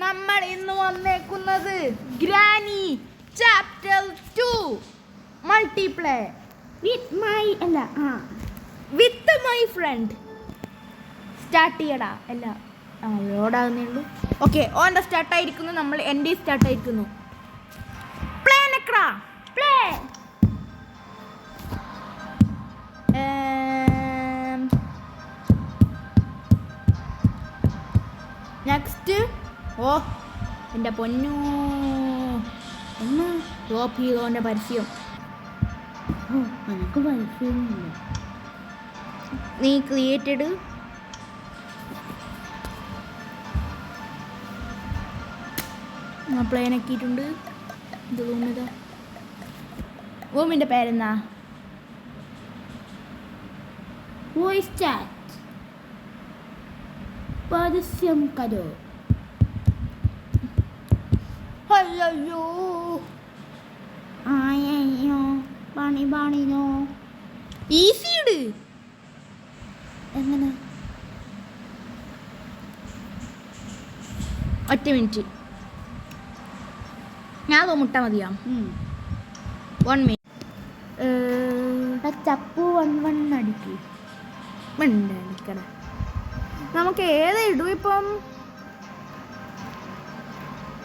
നമ്മൾ ഇന്ന് വന്നേക്കുന്നത് Granny chapter 2 multiplay with my friend. Start ചെയ്യടാ. അല്ല ലോഡാകുന്നേ ഉള്ളൂ. ഓക്കെ, ഓൻ്റെ സ്റ്റാർട്ടായിരിക്കുന്നു. നമ്മൾ എൻ്റെ സ്റ്റാർട്ടായിരിക്കുന്നു. പ്ലേ നെക്രാ പ്ലേ. നെക്സ്റ്റ്. ഓ എൻ്റെ പൊന്നു, ഒന്ന് ടോപ്പ് ഹീറോൻ്റെ പരസ്യം. എനിക്ക് പരസ്യമൊന്നുമില്ല. നീ ക്രിയേറ്റഡ് പ്ലെയിൻ ആക്കിയിട്ടുണ്ട്. ഇത് റൂമിതാ. റൂമിൻ്റെ പേരെന്നാ? Voice chat. പരസ്യം കരോ. അയ്യോ ആയോ പണി പണിനോ. ഈസി ഇട്. എങ്ങനെ? ഒറ്റ മിനിറ്റ്. ഞാൻ മുട്ട മതിയാ. 1 മിനിറ്റ്. ചപ്പു 1 അടിക്ക്. അടിക്കട. നമുക്ക് ഏത് ഇടും ഇപ്പം?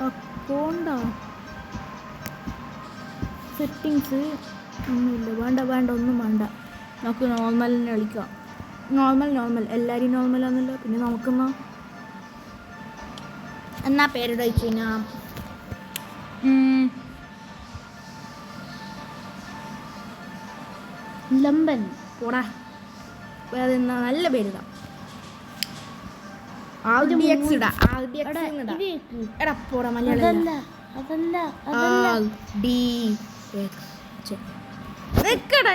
അക്കൗണ്ടോ സെറ്റിങ്സ് ഒന്നുമില്ല. വേണ്ട ഒന്നും വേണ്ട. നമുക്ക് നോർമൽ തന്നെ കളിക്കാം. നോർമൽ എല്ലാവരും നോർമലാന്നല്ലോ. പിന്നെ നമുക്കെന്നാ പേരിട വെച്ച് കഴിഞ്ഞാൽ ലംബൻ. പോടാ, വേറെ നല്ല പേരിടാം.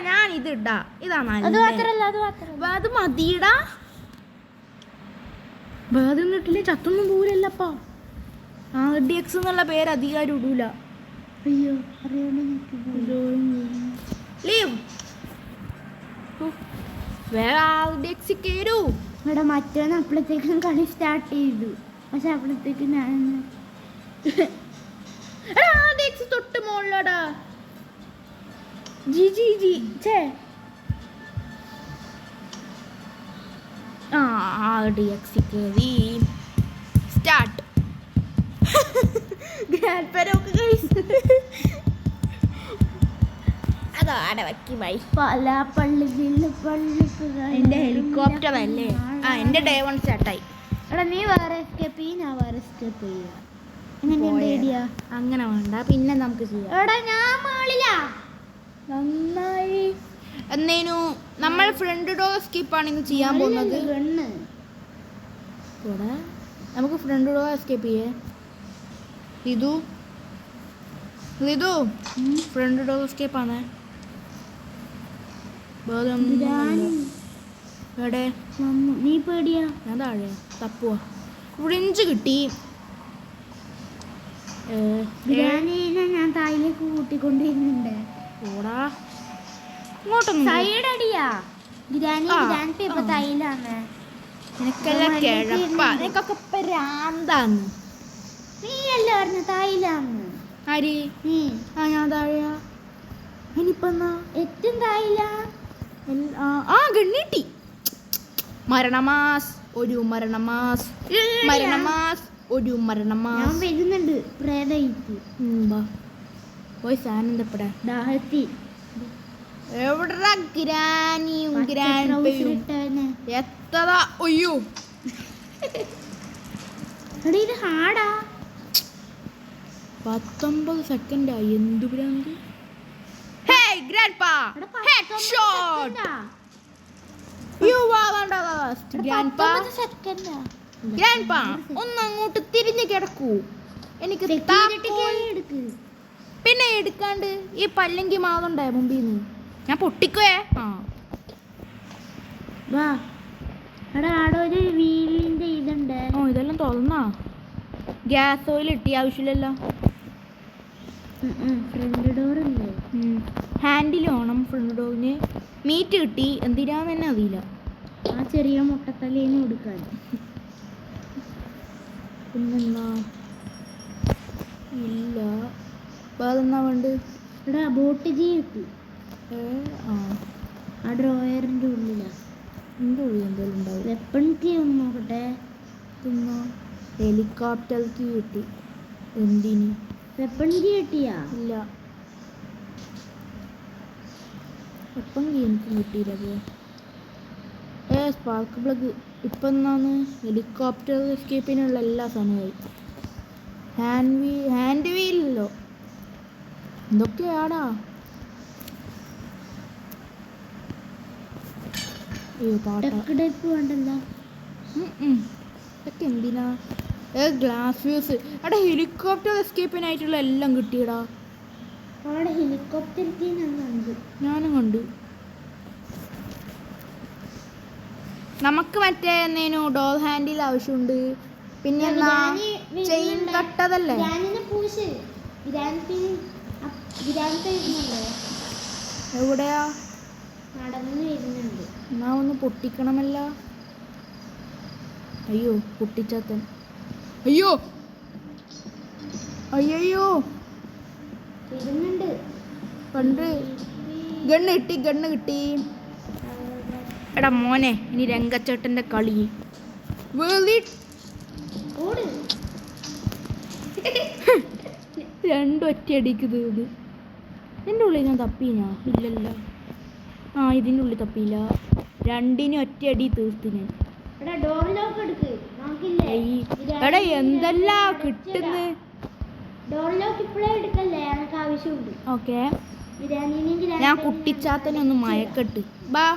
ഞാൻ ഇത് ഇടാ. ഇതാണ് അത് മതിയിടാ. വേറെ ഇട്ടില്ലേ ചത്തൊന്നും പോലല്ലപ്പാ. RDX എന്നുള്ള പേര് അധികാരം ഇടൂല. അയ്യോ ലീവ്. വേറെ RDX കേരൂ. ഇവിടെ മറ്റോന്ന് അപ്പോഴത്തേക്കും കളി സ്റ്റാർട്ട് ചെയ്തു. പക്ഷെ അപ്പോഴത്തേക്ക് ഞാൻ RDX തൊട്ട് മോളിലോടാ. ജി RDX കേറി സ്റ്റാർട്ട്. എന്റെ ഹെലികോപ്റ്റർ അല്ലേ? എന്റെ ഡേ 1 സ്റ്റാർട്ടായി. എടാ നീ വേറെ എസ്കേപ്പ് ചെയ്യ്, ഞാൻ വേറെ എസ്കേപ്പ് ചെയ്യാം. എങ്ങനെയുണ്ട് ഐഡിയ? അങ്ങനെ വേണ്ട, പിന്നെ നമുക്ക് ചെയ്യാം. എടാ ഞാൻ മാളിലാ. നന്നായി. എന്നേനു നമ്മൾ ഫ്രണ്ട് ഡോർ സ്കിപ്പാണ് ഇന്ന് ചെയ്യാൻ പോകുന്നത്. നമുക്ക് ഫ്രണ്ട് ഡോർ എസ്കേപ്പ് ചെയ്യേ. റിതു ഫ്രണ്ട് ഡോർ എസ്കേപ്പാണ്. എവിടെ നീ പേടിയാ? ഞാൻ താഴെ തപ്പുവാ. ഫ്രിഞ്ച് കിട്ടി. ഞാൻ തായിലേക്ക് കൂട്ടിക്കൊണ്ടിരുന്നുണ്ട്. ഓടാ ഇങ്ങോട്ടൊന്നും. സൈഡ് അടിയാ. ഗ്രാൻഡ് ഇപ്പൊ തൈലാണ്. നിനക്കെല്ലാം കിഴപ്പാ. നിനക്കൊക്കെ പ്രാന്താന്ന്. നീയല്ലേ പറഞ്ഞ തായിലാന്ന്. ആര്? ഞാൻ താഴെയാ. ഇനിയിപ്പോ ഏറ്റവും തായില്ല. ഗണ്ണീട്ടി. മരണമാസ് ഒരു മരണമാസ്. ഞാൻ വരുന്നുണ്ട്. പ്രേതയിറ്റ് പോയി സാനന്തപ്പെടാ. ദാഹത്തി എവിടാ ഗ്രാനിയും ഗ്രാൻഡ്പയും എത്ര. ഒയ്യോ ഇത് ഹാർഡാ. 19 സെക്കൻഡായി. എന്തു ഭ്രാന്ത്. Hey grandpa, headshot. You are under arrest. Grandpa ഒന്ന് അങ്ങോട്ട് തിരിഞ്ഞു കിടക്കൂ. എനിക്ക് പിന്നെ എടുക്കാണ്ട് ഈ പല്ലങ്കി മാവുണ്ടായ മുമ്പിൽ നിന്ന് ഞാൻ പൊട്ടിക്കുവേ. വാ എടാ, ആടെ ഒരു വീലിന്റെ ഇതുണ്ട്. ഇതെല്ലാം തുറന്നാ. ഗ്യാസ് ഓയിൽ ഇട്ടി ആവശ്യമില്ലല്ലോ. ഫ്രണ്ട് ഡോർ അല്ലേ? ഹാൻഡിൽ വേണം ഫ്രണ്ട് ഡോറിന്. മീറ്റ് കിട്ടി. എന്തിനാന്ന് തന്നെ അറിയില്ല. ആ ചെറിയ മുട്ടത്തലേന്ന് കൊടുക്കാൻ. പിന്നെന്താ ഇല്ല. വേറെ എന്നാ വേണ്ട? എടാ ബോട്ട് ജീ കിട്ടി. ആ ആ ഡ്രോയറിൻ്റെ ഉള്ളിലാ. എൻ്റെ ഉള്ളിൽ എന്തെങ്കിലും ഉണ്ടാവും. വെപ്പൺ കീ ഒന്ന് നോക്കട്ടെ. പിന്നെ ഹെലികോപ്റ്റർ കീ കിട്ടി. എന്തിന്? വെപ്പൺ കീ കിട്ടിയാ? ഇല്ല, വെപ്പൺ കീ എനിക്ക് കിട്ടിയില്ല. Spark plug. ഇപ്പം എന്നാണ് ഹെലികോപ്റ്റർ എസ്കേപ്പിനുള്ള എല്ലാ സമയമായി. ഹാൻഡ് വീലല്ലോ എന്തൊക്കെയാടാ. അയ്യോ പാട്ടാ. ഡക്ക് ഡേപ്പ് വേണ്ടല്ലോ. ഇതൊക്കെ എന്തിനാ? Glass fuse. അവിടെ ഹെലികോപ്റ്റർ എസ്കേപ്പിനായിട്ടുള്ള എല്ലാം കിട്ടിയടാ. അവിടെ ഹെലികോപ്റ്റർ കീ ഞാൻ കണ്ടു. ഞാനും കണ്ടു. നമുക്ക് മറ്റേ എന്നേനു ഡോർ ഹാൻഡിൽ ആവശ്യമുണ്ട്. പിന്നെ ചെയിൻ കട്ടതല്ലേ? എവിടെയാ? നടന്നു വരുന്നുണ്ട്. എന്നാ ഒന്ന് പൊട്ടിക്കണമല്ല. അയ്യോ പൊട്ടിച്ചാത്തൻ. അയ്യോ അയ്യോ വരുന്നുണ്ട്. പണ്ട് ഗണ്ണ് കിട്ടി. എടാ മോനെ, ഇനി രംഗച്ചേട്ടൻ്റെ കളി. രണ്ടും ഒറ്റയടിക്ക് തീർന്ന്. ഇതിൻ്റെ ഉള്ളിൽ ഞാൻ തപ്പീനാ? ഇല്ലല്ലോ. ആ ഇതിൻ്റെ ഉള്ളിൽ തപ്പിയില്ല. രണ്ടിനും ഒറ്റയടി തീർത്ത് ഞാൻ. എടാ എന്തെല്ലാം കിട്ടുന്നു. ഓക്കെ, ഞാൻ കുട്ടിച്ചാത്തനെ ഒന്ന് മയക്കെട്ട്. ബാ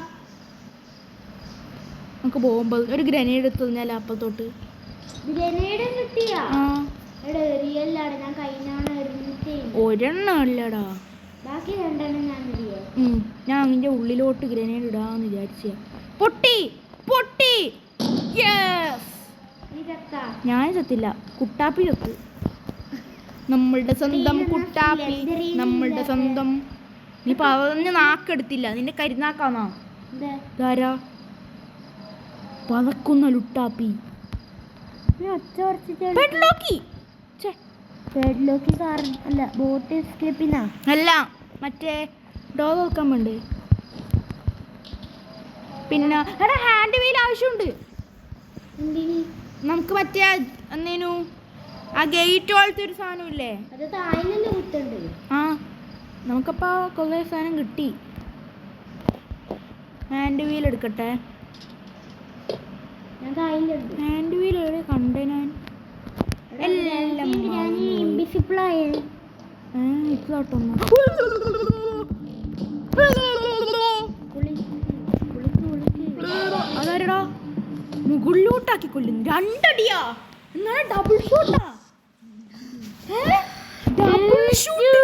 നമുക്ക് പോകുമ്പോൾ ഒരു ഗ്രനേഡ് എടുത്തു കഴിഞ്ഞാൽ അപ്പത്തോട്ട്. ഒരെണ്ണം അല്ലടാ, ഞാൻ അതിൻ്റെ ഉള്ളിലോട്ട് ഗ്രനേഡ് ഇടാന്ന് വിചാരിച്ച. പൊട്ടി പൊട്ടി. ഞാൻ ചത്തില്ല, കുട്ടാപ്പി ചത്ത്. നമ്മളുടെ സ്വന്തം കുട്ടാപ്പി, നമ്മളുടെ സ്വന്തം. നീ പറഞ്ഞ നാക്കെടുത്തില്ല, നിന്റെ കരിനാക്കാന്നാ? ധാരാ പതക്കുന്ന ലുട്ടാപ്പി. അല്ല മറ്റേ ഡോർ തുറക്കാൻ വേണ്ടേ? പിന്നെ എടാ ഹാൻഡ് വീൽ ആവശ്യമുണ്ട് നമുക്ക്. മറ്റേ എന്നേനു ആ ഗേറ്റ് പോലത്തെ ഒരു സാധനം ഇല്ലേ? ആ നമുക്കപ്പോ കുറേ സാധനം കിട്ടി. ഹാൻഡ് വീൽ എടുക്കട്ടെ. ഹാൻഡ് വീൽ എവിടെ കണ്ടേ ഞാൻ? എല്ലാം ഇപ്പോട്ടൊന്നും. അതാരടാ മുകളിലോട്ടാക്കി കൊല്ലുന്നു? രണ്ടടിയാ? എന്നാ ഡബിൾ ഷോട്ടാ? Double shot.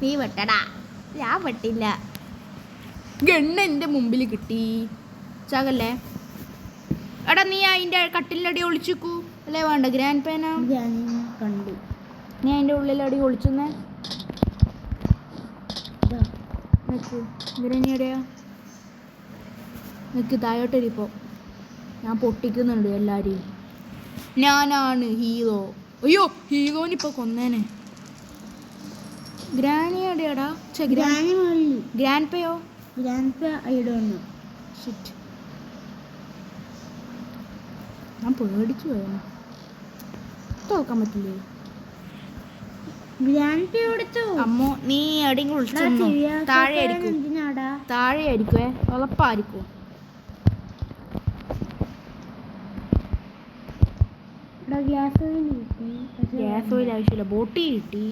നീ വെട്ടടാ, ഞാൻ വെട്ടില്ല. ഗണ്ണ് എൻ്റെ മുമ്പിൽ കിട്ടി. ചാകല്ലേ? എടാ നീ അതിൻ്റെ കട്ടിലടി ഒളിച്ചിക്കൂ അല്ലേ? വേണ്ട, ഗ്രാൻഡ് പേന കണ്ടു. നീ അതിൻ്റെ ഉള്ളിലടി ഒളിച്ചെന്നേ. ഗ്രനിയടെയാ? നിനക്ക് താഴോട്ടരിപ്പോൾ ഞാൻ പൊട്ടിക്കുന്നുണ്ട് എല്ലാവരെയും. ഞാനാണ് ഹീറോ. അയ്യോ ഹീറോനിപ്പോൾ കൊന്നേനെ. ഗ്രാനിയടെയാടാ? ഗ്രാൻഡ് പേയോ? ഞാൻ പേടിച്ചു പോയോ? തോക്കാൻ പറ്റില്ലേ? അമ്മോ നീ എവിടെയെങ്കിലും വിളിച്ചു. താഴെ ആയിരിക്കും, താഴെ ആയിരിക്കുവേ, ഉറപ്പായിരിക്കും. ഗ്യാസ് ഓയിൽ ആവശ്യമില്ല, ബോട്ടി കിട്ടി.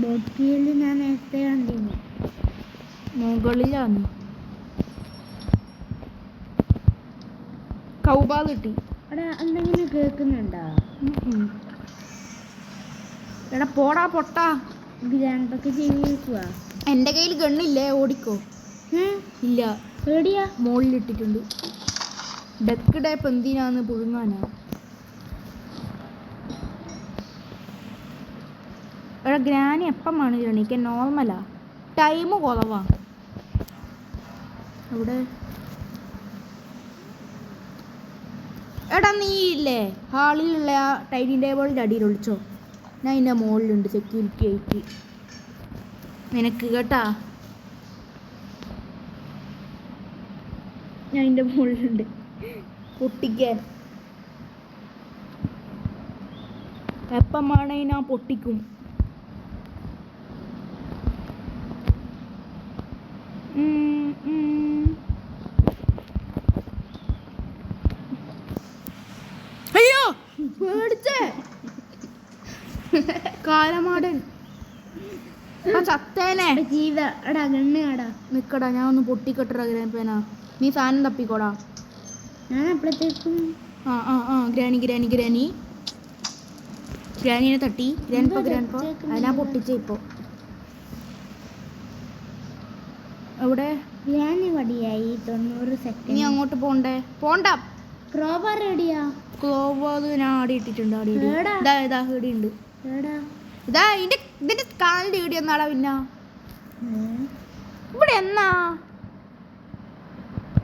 ബോട്ടിയിൽ ഞാൻ നേരത്തെ കണ്ടിരുന്നു. മുകളിലാണ് കൗബാദ് കിട്ടി. എടാ എന്തെങ്കിലും കേൾക്കുന്നുണ്ടോ? എടാ പോടാ പൊട്ടാ. ഗ്രാൻഡൊക്കെ ജീവിക്കുക. എൻ്റെ കയ്യിൽ ഗണ്ണില്ലേ? ഓടിക്കോ. ഇല്ല, പേടിയാ. മുകളിലിട്ടിട്ടുണ്ട്. ഡക്ക് ഡേപ്പ് എന്തിനാന്ന്? പുഴുങ്ങാനാ. എടാ ഗ്രാനി എപ്പം വേണമെങ്കിലും എണീക്കാൻ നോർമലാ. ടൈം കുറവാ. അവിടെ എടാ നീ ഇല്ലേ ഹാളിലുള്ള ആ ഡൈനിങ് ടേബിളിൻ്റെ അടിയിൽ ഒളിച്ചോ. ഞാൻ ഇതിൻ്റെ മുകളിലുണ്ട് സെക്യൂരിറ്റി ആയിട്ട് നിനക്ക് കേട്ടാ. ഞാൻ ഇതിൻ്റെ മുകളിലുണ്ട് പൊട്ടിക്കാൻ. എപ്പം വേണേ ഞാൻ പൊട്ടിക്കും. അയ്യോ പേടിച്ചേ കാലമാടൻ ചത്തേനെ. ജീവ എടാ ഗണ്ണ് ആടാ നിക്കടാ ഞാൻ ഒന്ന് പൊട്ടിക്കെട്ടടാ ഗ്രാൻഡ്പേനാ. നീ സാധനം തപ്പിക്കോടാ. ഞാൻ അപ്പോഴത്തേക്കും ഗ്രാനിനെ തട്ടി ഗ്രാൻഡ്പ അതിനാ പൊട്ടിച്ച. ഇപ്പോ എവിടെ ഞാൻ വടിയായി 90 സെക്കൻഡ്. നീ അങ്ങോട്ട് പോണ്ട. ക്രോബർ റെഡിയാ. ക്ലോവ് ഞാൻ ആടി ഇട്ടിട്ടുണ്ട്. ആടി ഇതാ ഇടിയുണ്ട്. ഇതാ ഇതിന്റെ കാലിന്റെ ഇടി എന്നാടാ. പിന്നെ ഇവിടെ എന്നാ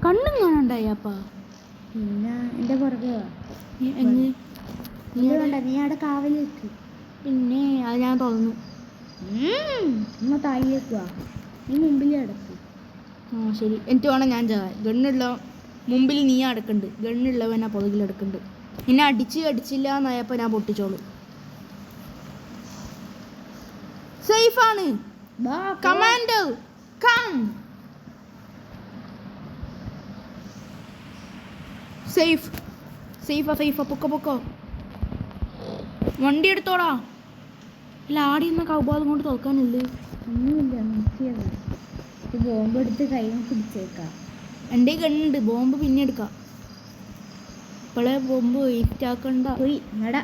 കണ്ണും കാണണ്ടായപ്പാ. പിന്നെ എന്റെ പുറകെ നീ അവിടെ കാവല് വെക്ക്. പിന്നെ അത് ഞാൻ തുറന്നു. നമ്മ താഴേക്കുവാ. നീ മുമ്പിൽ അടക്കും. ശരി എനിക്ക് വേണം ഞാൻ ചെയ്യാൻ. ഗണ്ണുള്ള മുമ്പിൽ നീ അടക്കുന്നുണ്ട്. ഗണ്ണുള്ളവനാ പുറകിലെടുക്കുന്നുണ്ട്. നിന്നെ അടിച്ചില്ല എന്നായപ്പോൾ ഞാൻ പൊട്ടിച്ചോളൂ. സേഫാണ്. Commander come. സേഫാ പൊക്കോ. വണ്ടി എടുത്തോടാ. അല്ല ആടി എന്ന കൗബാദം കൊണ്ട് തുറക്കാനില്ലേ? ഒന്നുമില്ല. ബോംബ് എടുത്ത് കൈ പിടിച്ചേക്കാം. എൻ്റെ കണ്ണുണ്ട്. ബോംബ് പിന്നെ എടുക്കാം. ഇപ്പോഴേ ബോംബ് വേസ്റ്റ് ആക്കണ്ട. പോയി നടാ.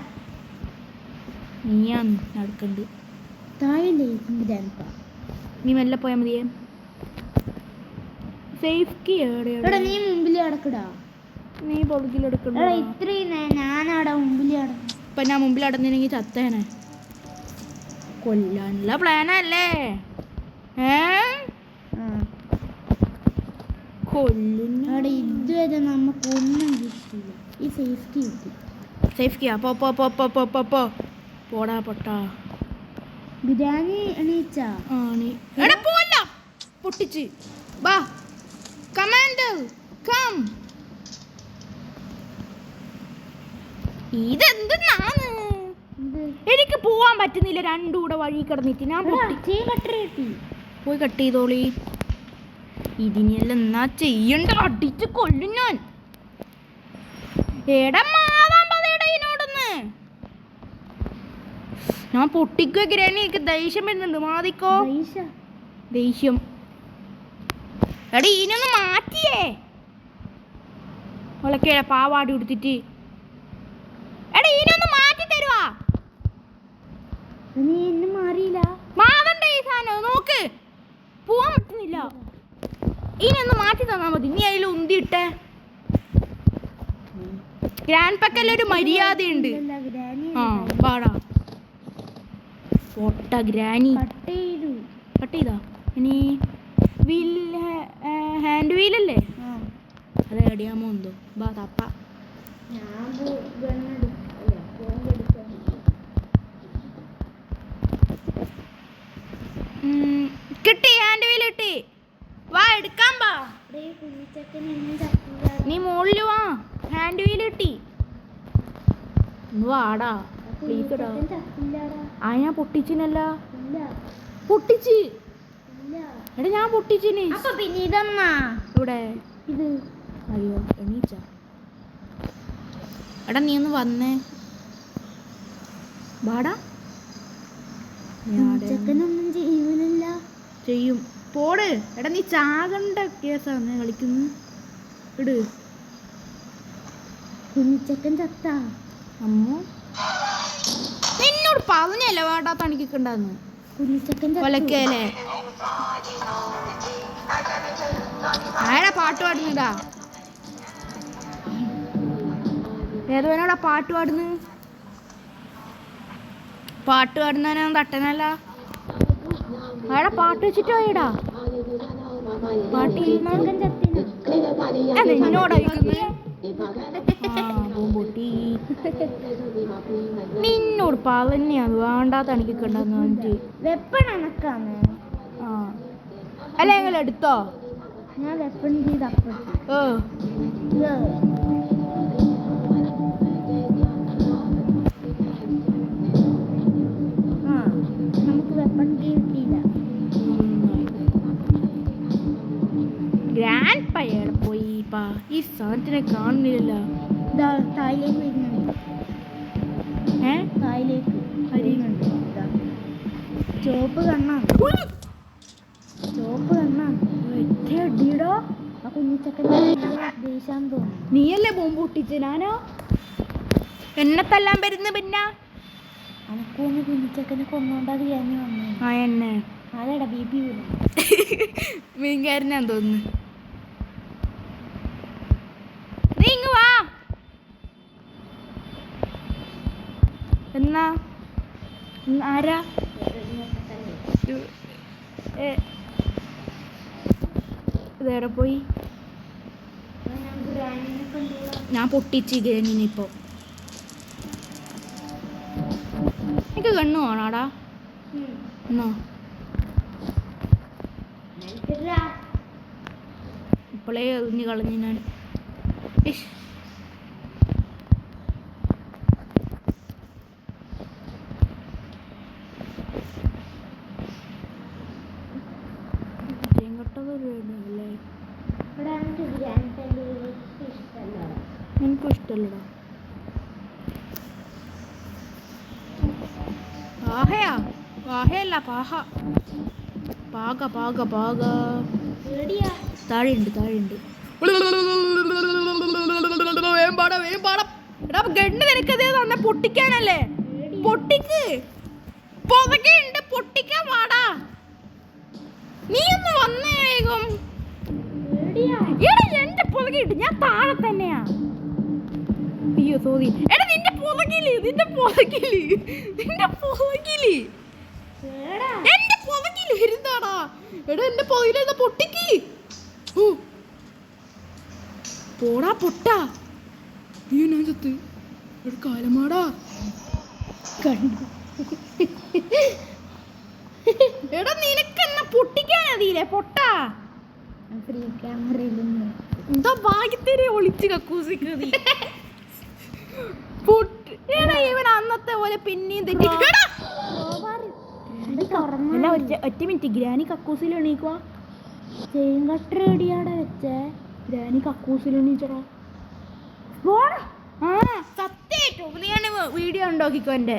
നീയാണ് നടക്കണ്ട്. താഴെ നീ മെല്ലെ പോയാൽ മതിയേ. സേഫ്റ്റി എടാ നീ മുമ്പിൽ അടക്കടാ. നീ പുറകിലെടുക്കണ്ട. ഇത്രയും ഞാനവിടെ മുമ്പിൽ അടക്കും. ഇപ്പം ഞാൻ മുമ്പിൽ അടന്നില്ലെങ്കിൽ ചത്തേനെ. കൊല്ലാനുള്ള പ്ലാനല്ലേ? അവിടെ ഇതുവരെ നമുക്കൊന്നും കിട്ടിയില്ല. ഈ സേഫ്റ്റി കിട്ടി. സേഫ്റ്റിയാ പോടാ പൊട്ടാ. ബിരിയാണി എണീച്ചാ പൊട്ടിച്ച് വാ. Commander come. ഇതെന്താണ്? എനിക്ക് പോവാൻ പറ്റുന്നില്ല. രണ്ടും കൂടെ വഴി കിടന്നിട്ട് ഞാൻ പോയി കട്ട് ചെയ്തോളി. ഇതിനെല്ലാം എന്നാ ചെയ്യണ്ട? അടിച്ച് കൊല്ലും ഞാൻ. ഇതിനോടൊന്ന് ഞാൻ പൊട്ടിക്കുക. ഗ്രാനി എനിക്ക് ദേഷ്യം വരുന്നുണ്ട്. മാതിക്കോ ദേഷ്യം. എടാ ഇതിനൊന്ന് മാറ്റിയേ. ഒലക്കെ പാവാടി കൊടുത്തിട്ട് എടാ ഇതിനൊന്ന് മാറ്റി തരുവാ. നീ എന്നെ മാറിയില്ല. മാതണ്ടേ ഈ സാധനം നോക്ക്. പോവാൻ പറ്റുന്നില്ല. ഇതിനൊന്ന് മാറ്റി തന്നാ മതി. നീ അതിൽ ഉന്തിയിട്ടെ. ഗ്രാൻഡ് പക്കല്ലൊരു മര്യാദയുണ്ട്. പാടാ പൊട്ട ഗ്രാനി. കട്ട് ചെയ്താ. ഇനി ഹാൻഡ് വീലല്ലേ? അത് എടിയാമോ എന്തോ. ബാ തപ്പ. കിട്ടി. ഹാൻഡ് വീൽ കിട്ടി. വാ എടുക്കാൻ വാ. നീ മുകളിൽ വാ. ഹാൻഡ് വീൽ കിട്ടി. വാടാ പ്ലീസ്. ഞാൻ പൊട്ടിച്ചിനല്ല. പൊട്ടിച്ച് എടാ ഞാൻ പൊട്ടിച്ചിന്. ഇവിടെ അയ്യോ എണീച്ച. എടാ നീ ഒന്ന് വന്നേ. വാടാ. ചെയ്യും പോട്. എടാ നീ ചാകണ്ട കേസാണ് കളിക്കുന്നു. ഇട്. കുഞ്ഞിച്ചക്കൻ ചത്താ. അമ്മ നിന്നോട് പറഞ്ഞല്ലേ വേണ്ടാ തണിക്കുണ്ടാന്ന്. കുഞ്ഞിച്ചക്കൻ കൊലക്കല്ലേ ആരാ പാട്ട് പാടുന്നതാ? ഏതോനാടാ പാട്ട് പാടുന്നു? പാട്ട് പാടുന്നവനാ തട്ടനല്ല. അവിടെ പാട്ട് വെച്ചിട്ട് പോയിടാ. പാട്ട് നിന്നോട് പറഞ്ഞത് വേണ്ടാത്ത എനിക്ക് കണ്ടെന്ന് വെപ്പൺ എനക്കാണ്. ആ അല്ല നിങ്ങൾ എടുത്തോ? ഞാൻ വെപ്പൺ ചെയ്ത് നമുക്ക് വെപ്പൺ കിട്ടിയില്ല. ഗ്രാൻഡ് പയ്യടെ പോയി ഈ സാധനത്തിനെ കാണുന്നില്ല. തായിലേക്ക് വരുന്നുണ്ട്. തായിലേക്ക് വരുന്നുണ്ട്. ചോപ്പ് കണ്ണാണ്. അടിയടോ ആ കുഞ്ഞിച്ചക്കൻ്റെ ദേഷ്യം തോന്നുന്നു. നീയല്ലേ ബോംബ് പൊട്ടിച്ച്? ഞാനോ എന്നെ തല്ലാൻ വരുന്ന പിന്നെ അനക്കൊന്ന് കുഞ്ഞിച്ചക്കനെ കൊന്നോണ്ടാ ബിരിയാണി വന്നു. ആ എന്നെ അതെടാ ബി മീൻകാരനാന്ന് തോന്നുന്നു. നീ ഇങ്ങ് വാ. എന്നാ ആരാ? ഇതേടെ പോയി? ഞാൻ പൊട്ടിച്ച് ഗ്രാനിനിപ്പോ. എനിക്ക് കണ്ണു കാണാടാ. എന്നോ ഇപ്പോളേ എറിഞ്ഞ് കളഞ്ഞു ഞാൻ. എനിക്കും ഇഷ്ടമല്ലടാ. പാഹയാ? പാഹയല്ല പാഹ. പാക പാക പാക. താഴെയുണ്ട് താഴെയുണ്ട്. ഗണ്ട് നിനക്കതേ തന്നെ പൊട്ടിക്കാനല്ലേ? പൊട്ടിക്ക്. പൊതകയുണ്ട് പൊട്ടിക്കാൻ വാടാ. നീ ഒന്ന് വന്നേ വേഗം. എന്റെ പൊതകിട്ട് ഞാൻ താഴെ തന്നെയാ. അയ്യോ സോറി. എടാ നിന്റെ പൊതകില് എന്റെ പൊതകില് ഇരുന്നാടാ. എടാ എന്റെ പൊതകിലെന്താ പൊട്ടിക്ക്. പോടാ പൊട്ടാ. നീ എന്നാ ചത്ത്? ഒരു കാലമാടാ. എടാ നിനക്കെന്നാ പൊട്ടിക്കാനതിയില്ലേ പൊട്ടാ? എന്താ ഭാഗ്യത്തേരെ ഒളിച്ച് കക്കൂസിക്ക് നീ. ഇവൻ അന്നത്തെ പോലെ പിന്നെയും തെറ്റി. അല്ല ഒറ്റ മിനിറ്റ്. ഗ്രാനി കക്കൂസിൽ എണീക്കുവാ. ചെയിൻ കട്ടർ എടിയാടെ വെച്ചേ. ഗ്രാനി കക്കൂസിൽ എണീച്ചടാ. ആ സത്യായിട്ടും നീയാണ് വീഡിയോ ഉണ്ടാക്കിക്കോ. എൻ്റെ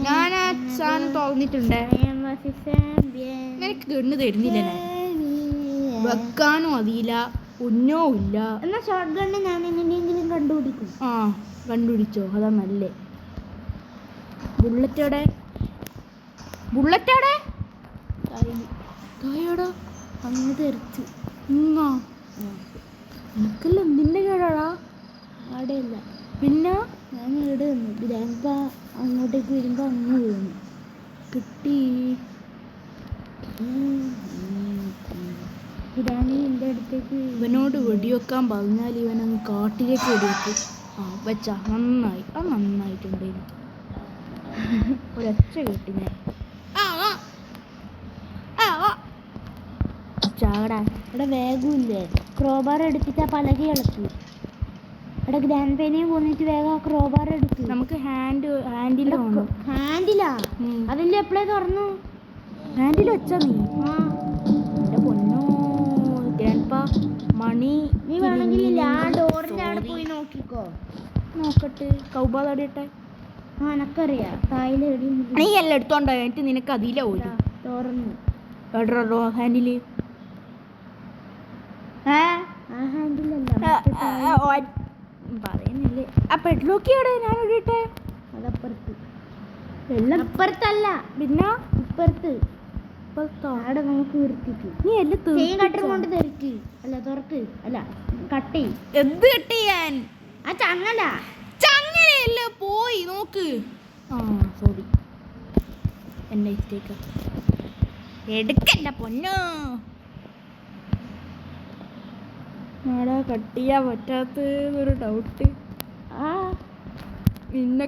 ഞാൻ ആ സാധനം തുറന്നിട്ടുണ്ട്. നിനക്ക് ഗണ്ണ് തരുന്നില്ല. വെക്കാനും അറിയില്ല ഒന്നോ ഇല്ല. എന്നാ ഷോർട്ട് ഗണ്ണ് ഞാൻ എങ്ങനെയെങ്കിലും കണ്ടുപിടിക്കും. ആ കണ്ടുപിടിച്ചോ, അതാ നല്ലേ. ബുള്ളറ്റോടെ തായോടാ അങ്ങ് തെറിച്ചു. എനിക്കല്ല എന്തിൻ്റെ കേടാടാ? അവിടെയല്ല പിന്നെ ഞാൻ ഇവിടെ വന്നു. ഗ്രാൻഡ്പ അങ്ങോട്ടേക്ക് വരുമ്പോൾ അങ്ങ് വീണു. കിട്ടി. ഗ്രാനി എൻ്റെ അടുത്തേക്ക് ഇവനോട് വെടിവെക്കാൻ പറഞ്ഞാൽ ഇവനങ്ങ് കാട്ടിലേക്ക് വെടിവെക്കും. ആ വെച്ചാ നന്നായി. അത് നന്നായിട്ടുണ്ടായിരുന്നു. ഒരൊച്ച കേട്ടി ഞാൻ. ചാടാ. ഇവിടെ വേഗമില്ലേ? ക്രോബാർ എടുത്തിട്ട് ആ പലക ഇളക്കി. ഇവിടെ ഗ്രാൻഡ് പേനെയും പോന്നിട്ട് വേഗം ആ ക്രോബാർ എടുത്തു. നമുക്ക് ഹാൻഡിലാ അതിൽ എപ്പോഴേ തുറന്നു? ഹാൻഡിൽ വെച്ചാ നീ? ആ എൻ്റെ പൊന്നോ ഗ്രാൻഡ്പ മണി. നീ വേണമെങ്കിൽ ആ ഡോറിൻ്റെ അവിടെ പോയി നോക്കിക്കോ. നോക്കട്ടെ. കൗബാ തടിയട്ടെ. ആ എനക്കറിയാം. തായിലെടി നീ എല്ലാം എടുത്തോണ്ടോ? എന്നിട്ട് നിനക്ക് അതിലെ ഒരു തുറന്നു. എടോ ഹാൻഡില്. ആ ഹാൻഡിലല്ല പറയുന്നില്ലേ? ആ പെഡ്ലോക്കിയോടെ ഞാൻ ഇടട്ടെ. അതപ്പുറത്ത്. എല്ലാം അപ്പുറത്തല്ല, പിന്നെ ഇപ്പുറത്ത്. അവിടെ നമുക്ക് നിർത്തിക്ക്. നീ എല്ലാം ചെയിൻ കട്ടർ കൊണ്ട് തെറിക്ക്. അല്ല തുറക്ക്. അല്ല കട്ട് എന്ത് കട്ട് ചെയ്യാൻ? ആ ചങ്ങല ചങ്ങലയല്ല പോയി നോക്ക്. ആ സോറി, എൻ്റെ മിസ്റ്റേക്ക്. എടുക്കണ്ട പൊന്നോ. ആടാ കട്ട് ചെയ്യാൻ പറ്റാത്തൊരു ഡൗട്ട്. നിന്നെ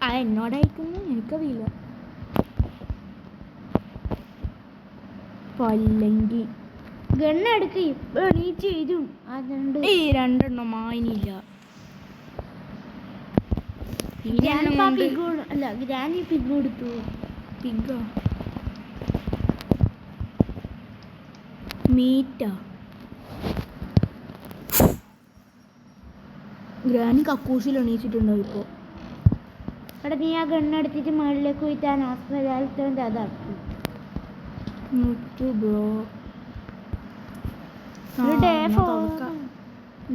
ആ എന്നോടായിരിക്കുന്നു എനിക്കറിയില്ല. അല്ലെങ്കിൽ ഗണ്ണെടുക്ക ഇപ്പൊ എണീറ്റ് ചെയ്തു. ഈ രണ്ടെണ്ണം മായിനില്ല. അല്ല ഗ്രാനി പിഗ് കൊടുത്തു. പിഗോ മീറ്റാ ഗ്രാനി കക്കൂസിൽ എണീച്ചിട്ടുണ്ടോ ഇപ്പോ? എടാ നീ ആ ഗണ്ണെടുത്തിട്ട് മുകളിലേക്ക് പോയിട്ട് ആ ഹോസ്പിറ്റാലിന്റെ അതാക്കി. Bro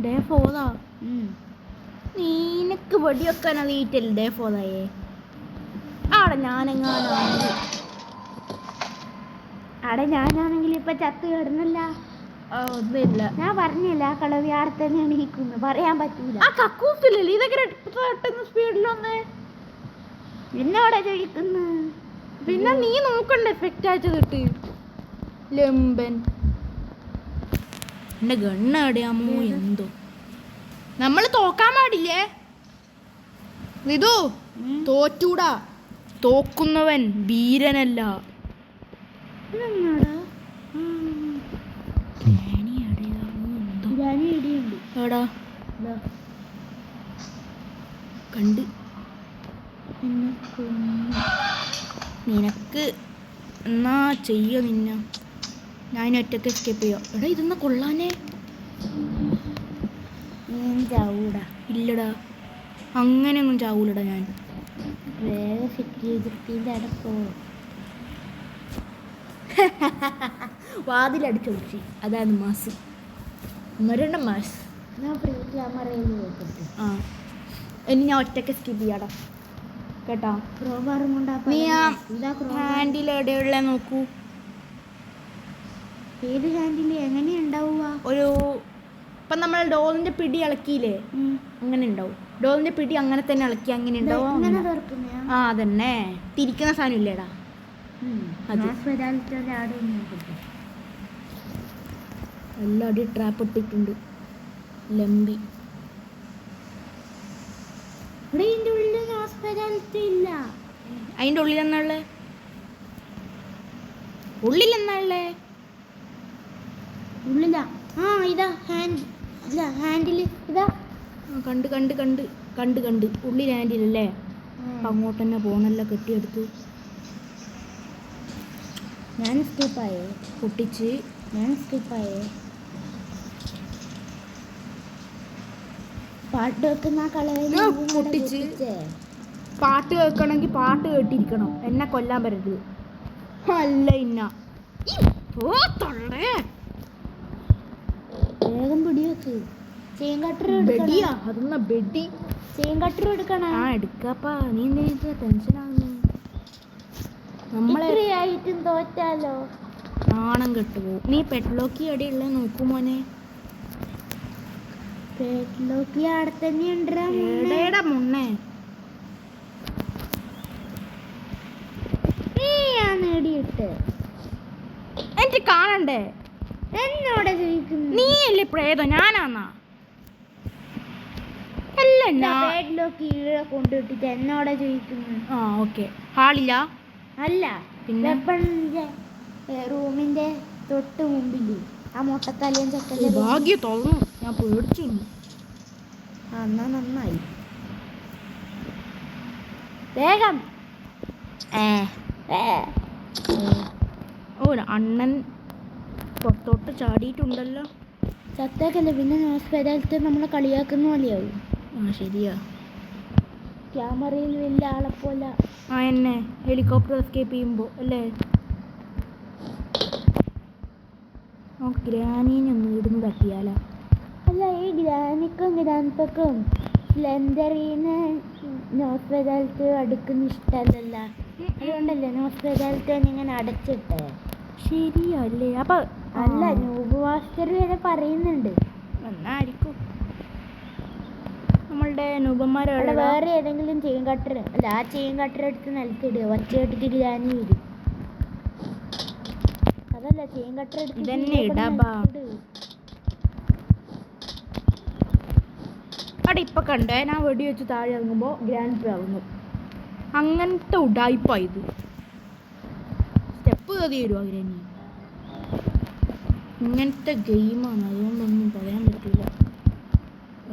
day ഫോറാ. നിനക്ക് വെടിവെക്കാൻ അറിയിട്ടില്ല ഡേ ഫോറായേ. ആടെ ഞാനാണെങ്കിൽ ഇപ്പൊ ചത്ത് കിടന്നില്ല. ഒന്നുമില്ല, ഞാൻ പറഞ്ഞില്ല ആ കളവി ആടെ തന്നെ എണീക്കുന്നു. പറയാൻ പറ്റൂല. ആ കക്കൂസില്ലല്ലേ ഇതൊക്കെ പെട്ടെന്ന് സ്പീഡിലൊന്ന് എന്നോടെ ചോദിക്കുന്നു. പിന്നെ നീ നോക്കണ്ട എഫക്റ്റ് അയച്ചത് കിട്ടി ലംബൻ. എന്റെ ഗണ്ണടിയാമോ എന്തോ. നമ്മൾ തോക്കാൻ പാടില്ലേ ഇതു. തോറ്റൂടാ, തോക്കുന്നവൻ വീരനല്ല. എടാ കണ്ട് നിനക്ക് എന്നാ ചെയ്യ നിന്നെ ഞാൻ ഒറ്റക്ക് എസ്കേപ്പ് ചെയ്യാം. എടാ ഇതൊന്ന് കൊള്ളാനേ. ചാവൂടാ. ഇല്ലടാ അങ്ങനെയൊന്നും ചാവൂലടാ ഞാൻ. വേഗം സെക്യൂരിറ്റിന്റെ അടപ്പോ വാതിലടിച്ചൊളിച്ച്. അതാണ് മാസ്, മരണ മാസ്. ഞാൻ ക്യാമറയിൽ നോക്കട്ടെ. ആ ഇനി ഞാൻ ഒറ്റക്ക് സ്കിപ്പ് ചെയ്യാടാ കേട്ടോ. നീ ആ ഹാൻഡിൽ എവിടെയുള്ള നോക്കൂ. ഏത് ഹാൻഡിൽ എങ്ങനെയുണ്ടാവുക? ഒരു ഇപ്പം നമ്മൾ ഡോറിന്റെ പിടി ഇളക്കിയില്ലേ, അങ്ങനെ ഉണ്ടാവും. ഡോറിന്റെ പിടി അങ്ങനെ തന്നെ ഇളക്കി അങ്ങനെ ഉണ്ടാവും. ആ അതന്നെ തിരിക്കുന്ന സാധനം ഇല്ലേടാ എല്ലാം അടി ട്രാപ്പ് ഇട്ടിട്ടുണ്ട്. ലംബി അതിൻ്റെ ഉള്ളിൽ എന്നാളേ ഉള്ളിലാ ഉള്ളിലാ. ആ ഇതാ ഹാൻഡിൽ ഇതാ. കണ്ട് കണ്ട് കണ്ട് കണ്ട് കണ്ട് ഉള്ളിൽ ഹാൻഡിലല്ലേ. അങ്ങോട്ട് തന്നെ പോണല്ലോ കെട്ടിയെടുത്ത്. ഞാൻ സ്കിപ്പായേ പൊട്ടിച്ച്. ഞാൻ സ്കിപ്പായേ. പാട്ട് വെക്കുന്ന കളവിൽ പൊട്ടിച്ച്. പാട്ട് കേൾക്കണമെങ്കിൽ പാട്ട് കേട്ടിരിക്കണം, എന്നെ കൊല്ലാൻ പറ്റരുത്. അല്ല ഇന്ന വേഗം പിടി വെക്ക്. ചെയിൻ കട്ടർ ബെഡിയാ അതൊന്ന ബെഡി. ചെയിൻ കട്ടർ എടുക്കണം. ആ എടുക്കാപ്പാ. നീ എന്തിനാ ടെൻഷൻ ആവുന്നു? നമ്മളെ ആയിട്ടും തോറ്റാലോ നാണം കെട്ടുപോകും. നീ പെട്ലോക്കി എവിടെയുള്ള നോക്കൂ മോനെ. പെട്ലോക്കി അവിടെ തന്നെ എടേടാ മുന്നേ. നേടിയിട്ട് എനിക്ക് കാണണ്ടേ? എന്നോട് ചോദിക്കുന്നു. നീ അല്ലേ പ്രേതം, ഞാനാന്നാ? കൊണ്ടിട്ടിട്ട് എന്നോട് ചോദിക്കുന്നു. ആ ഓക്കെ. ഹാളില്ല അല്ല, പിന്നെ റൂമിന്റെ തൊട്ട് മുമ്പില് ആ മുട്ടത്തലയും ചക്കന്റെ ഭാഗ്യം തോന്നുന്നു. ഞാൻ പേടിച്ചു. എന്നാ നന്നായി. വേഗം. ഓ അണ്ണൻ പുറത്തോട്ട് ചാടിയിട്ടുണ്ടല്ലോ. ചത്തേക്കല്ലേ പിന്നെ ഹോസ്പിറ്റലത്തെ നമ്മളെ കളിയാക്കുന്ന പോലെയാവും. ആ ശരിയാ. ക്യാമറയിൽ വലിയ ആളെപ്പോലെ. ആ എന്നെ ഹെലികോപ്റ്റർ എസ്കേപ്പ് ചെയ്യുമ്പോ അല്ലേ. ഗ്രാനീനൊന്നും ഇടുന്ന് തട്ടിയാലോ? അല്ല, ഈ ഗ്രാനിക്കും ഗ്രാൻഡ്പക്കും സ്ലെൻഡറിന് ഹോസ്പിറ്റലത്ത് അടുക്കുന്ന ഇഷ്ടമല്ലല്ല. അതുകൊണ്ടല്ലേ ഹോസ്പിറ്റലത്തെ ഇങ്ങനെ അടച്ചിട്ടേ. ശരിയല്ലേ? അപ്പൊ അല്ല, ന്യൂബ് മാസ്റ്റർ വരെ പറയുന്നുണ്ട്. എന്നായിരിക്കും. നമ്മളുടെ അവിടെ നൂപന്മാരുടെ വേറെ ഏതെങ്കിലും ചെയിൻ കട്ടർ അല്ല ആ ചെയിൻ കട്ടർ എടുത്ത് നിലത്തിടുക ഒച്ച കേട്ടിട്ട് ഗ്രാനി വരും. അതല്ല ചെയിൻ കട്ടർ എടുത്ത് ഇതന്നെ ഇടാ അവിടെ ഇപ്പൊ കണ്ടേ ഞാൻ വെടി വെച്ച് താഴെ ഇറങ്ങുമ്പോൾ ഗ്രാൻഡ് ഇറങ്ങും. അങ്ങനത്തെ ഉടായിപ്പായത്. സ്റ്റെപ്പ് കയറി വരുവാ ഗ്രാനി. ഇങ്ങനത്തെ ഗെയിമാണ്, അതുകൊണ്ടൊന്നും പറയാൻ പറ്റില്ല.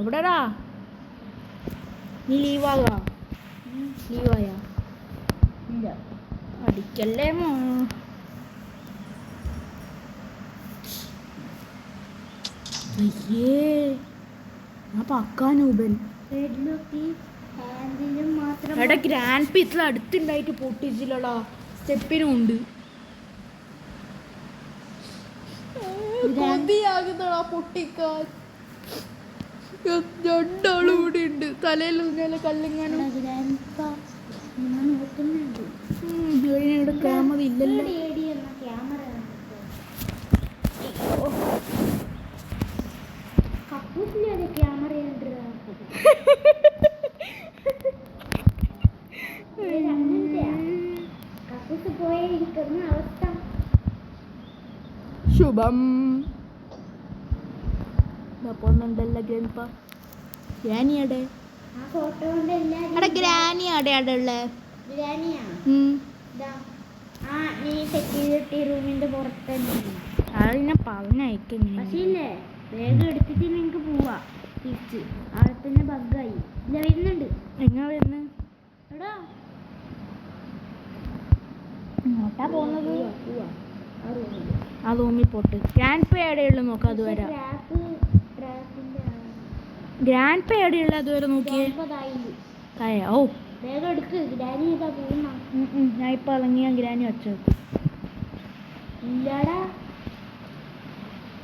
എവിടെടാ നീ ലീവാകാ? ലീവായ ഇല്ല. അടിക്കല്ലേ മോ. അയ്യേ ആ പക്കാനൂപൻ ഹാൻഡിലും മാത്രം എടാ ഗ്രാൻഡ് പീസിൽ അടുത്തുണ്ടായിട്ട് പൊട്ടിച്ചില്ലടാ. സ്റ്റെപ്പിനും ഉണ്ട്. കൊതിയാകുന്നടാ പൊട്ടിക്കാൻ. രണ്ടാളും കൂടി ഉണ്ട്. തലയിൽ കല്ലിങ്ങാനും നോക്കുന്നുണ്ട്. ഇവിടെ ക്യാമറ ഇല്ലല്ലോ. ക്യാമറ കപ്പൂസിലെ ക്യാമറ കപ്പൂസ് പോയിരിക്കുന്ന അവസ്ഥ. ശുഭം പോന്നുണ്ടല്ലോ ഗ്രാൻഡ്പ. ഗ്രാനിയുടെ ആ ഫോട്ടോ കൊണ്ട് എടാ ഗ്രാനി അവിടെ ഉള്ളേ. ബിരിയാണിയാ ആ നീ സെക്യൂരിറ്റി റൂമിന്റെ പുറത്ത് അതിനെ പറഞ്ഞയക്കുന്നു. പക്ഷേ ഇല്ലേ വേഗം എടുത്തിട്ട് നിനക്ക് പോവാ തിരിച്ച്. അവിടെ തന്നെ ബഗ്ഗായി. ഇല്ല വരുന്നുണ്ട്. എങ്ങനെ വരുന്നു? എടാ എങ്ങോട്ടാ പോകുന്നത്? പോവാ ആ റൂമിൽ. ആ റൂമിൽ പോട്ട്. ഗ്രാൻഡ് പേ എവിടെയുള്ളു നോക്കാം അതുവരെ. ഗ്രാൻഡ് പേ എവിടെയുള്ള അതുവരെ നോക്കിയേ. ഓ വേഗം എടുക്ക്. ഗ്രാനി ചെയ്താ പോകുന്ന. ഞാൻ ഇപ്പൊ ഇറങ്ങിയ ഗ്രാനി വെച്ചു. ഇല്ലാടാ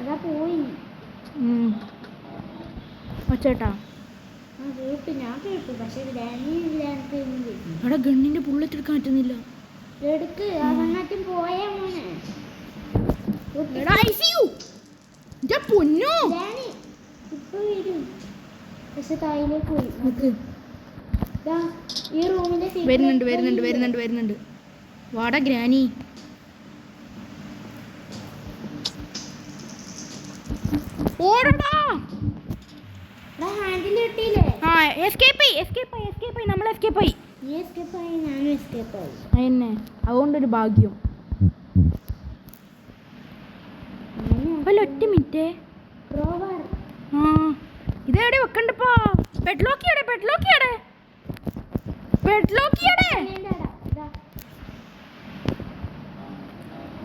അതാ പോയി. ഒച്ചേട്ടാ ആ കേട്ടു. ഞാൻ കേട്ടു. പക്ഷെ ഗ്രാനി അവിടെ ഗണ്ണിന്റെ ബുള്ളറ്റ് എടുക്കാൻ പറ്റുന്നില്ല. എടുക്ക്. അവനാറ്റും പോയാ മോനെ. പൊന്നോ ഗ്രാനി ഇപ്പൊ വരും. പക്ഷെ തായിലേക്ക് പോയി. ഈ റൂമിന്റെ വരുന്നുണ്ട്. വാടാ ഗ്രാനി. ഓടടാ. ഹാൻഡിൽ കിട്ടിയില്ലേ? ആ എസ്കേപ്പ് ആയി. നമ്മൾ എസ്കേപ്പ് ആയി. നീ എസ്കേപ്പ് ആയി, ഞാനും എസ്കേപ്പ് ആയി. അതന്നെ, അതുകൊണ്ടൊരു ഭാഗ്യം. ഒറ്റ മിനിറ്റ്. ആ ഇതെവിടെ വെക്കണ്ടപ്പാ? പെഡ്ലോക്കിയാടെ.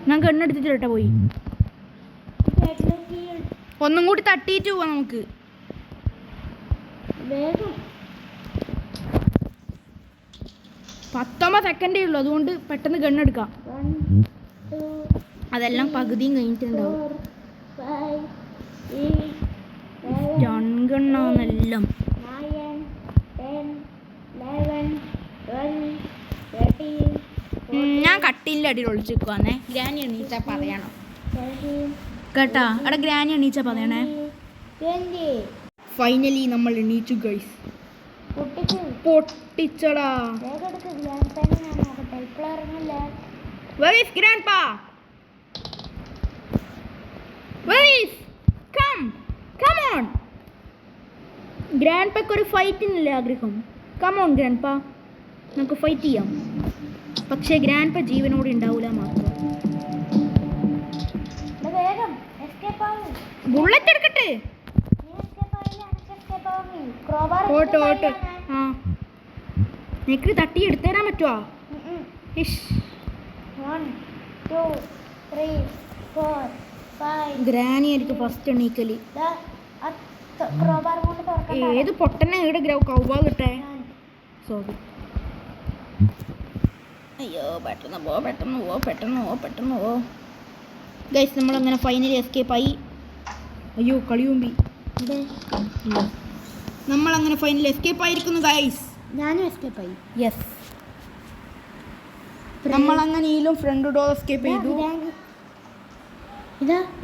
ഞാൻ കണ്ണെടുത്തിട്ട് പോയി. ഒന്നും കൂടി തട്ടിയിട്ട് പോവാ നമുക്ക്. വേഗം 19 സെക്കൻഡേ ഉള്ളൂ, അതുകൊണ്ട് പെട്ടെന്ന് ഗണ്ണെടുക്കാം. അതെല്ലാം പകുതിയും കഴിഞ്ഞിട്ടുണ്ടാവും. ഗണ്ണാന്നെല്ലാം. ഞാൻ കട്ടിലിൻ്റെ അടിയിൽ ഒളിച്ചു വെക്കുവാന്നേ. ഗ്രാനി എണീച്ചാ പറയണം കേട്ടാ. അവിടെ ഗ്രാനി എണീച്ചാ പറയണേ. ഫൈനലി നമ്മൾ എണീച്ചു ഗൈസ്. പൊട്ടിച്ചടാ. Where is grandpa? Where is? Come on. ഗ്രാൻഡ്പയ്ക്ക് ഒരു ഫൈറ്റിനല്ലേ ആഗ്രഹം. Come on grandpa, നമുക്ക് ഫൈറ്റ് ചെയ്യാം. പക്ഷേ ഗ്രാൻഡ്പ ജീവനോടെ ഉണ്ടാവൂല മാത്രം. ബുള്ളറ്റ് എടുക്കട്ടെ. ഓട്ടോ ആ നിനക്ക് തട്ടി എടുത്തേരാൻ പറ്റുമോ? 1 2 3 4 5. ഗ്രാനി എനിക്ക് ഫസ്റ്റ് എണീക്കല്. ക്രോബാർ ഏത് പൊട്ടനെ ഇവിടെ കൗബാ കിട്ടേ. സോറി. അയ്യോ പെട്ടെന്ന് പോ ഗൈസ്. നമ്മളങ്ങനെ ഫൈനലി എസ്കേപ്പ് ആയി. അയ്യോ കളിയുമ്പി. നമ്മളങ്ങനെ ഫൈനലി എസ്കേപ്പ് ആയിരിക്കുന്നു ഗൈസ്. ഞാനും എസ്കേപ്പ് ആയി. യെസ്, നമ്മളങ്ങനെ ഈലും ഫ്രണ്ട് ഡോർ എസ്കേപ്പ് ചെയ്തു.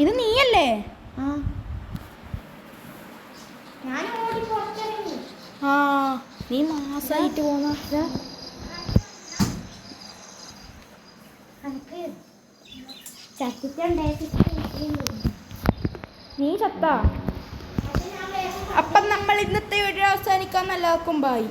ഇത് നീയല്ലേ? ഞാൻ ഓടി പുറത്തിറങ്ങി. ആ നീ മാസായിട്ട് പോന്ന നീ ചത്താ. അപ്പം നമ്മൾ ഇന്നത്തെ വീഡിയോ അവസാനിക്കാൻ എല്ലാവർക്കും ബായി.